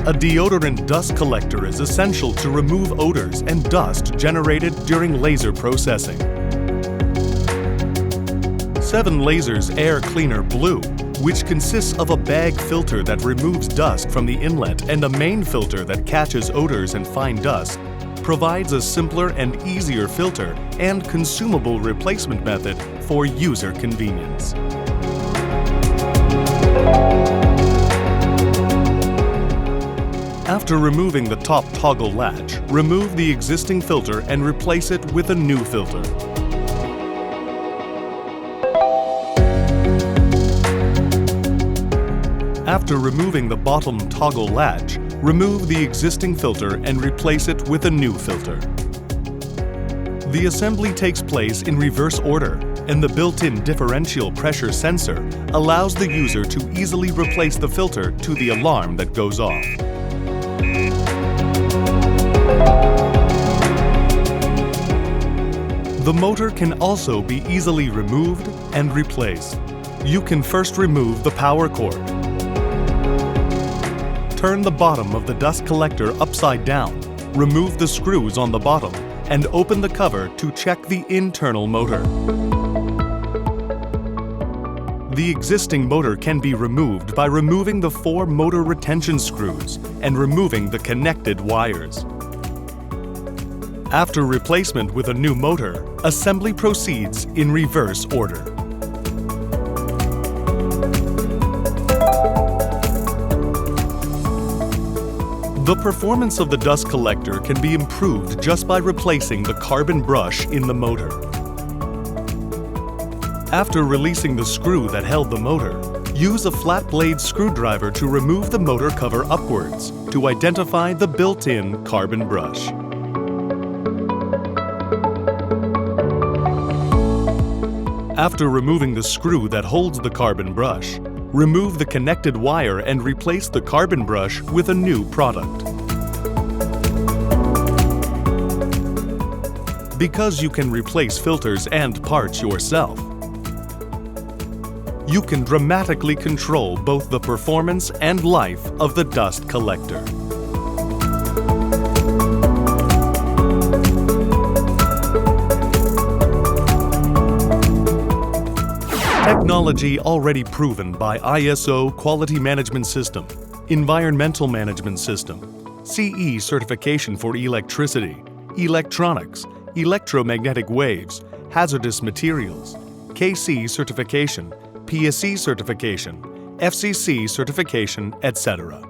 A deodorant dust collector is essential to remove odors and dust generated during laser processing. SevenLaser's Air Cleaner Blue, which consists of a bag filter that removes dust from the inlet and a main filter that catches odors and fine dust, provides a simpler and easier filter and consumable replacement method for user convenience. After removing the top toggle latch, remove the existing filter and replace it with a new filter. After removing the bottom toggle latch, remove the existing filter and replace it with a new filter. The assembly takes place in reverse order, and the built-in differential pressure sensor allows the user to easily replace the filter to the alarm that goes off. The motor can also be easily removed and replaced. You can first remove the power cord. Turn the bottom of the dust collector upside down, remove the screws on the bottom, and open the cover to check the internal motor. The existing motor can be removed by removing the 4 motor retention screws and removing the connected wires. After replacement with a new motor, assembly proceeds in reverse order. The performance of the dust collector can be improved just by replacing the carbon brush in the motor. After releasing the screw that held the motor, use a flat blade screwdriver to remove the motor cover upwards to identify the built-in carbon brush. After removing the screw that holds the carbon brush, remove the connected wire and replace the carbon brush with a new product. Because you can replace filters and parts yourself, you can dramatically control both the performance and life of the dust collector. Technology already proven by ISO Quality Management System, Environmental Management System, CE certification for electricity, electronics, electromagnetic waves, hazardous materials, KC certification, PSC certification, FCC certification, etc.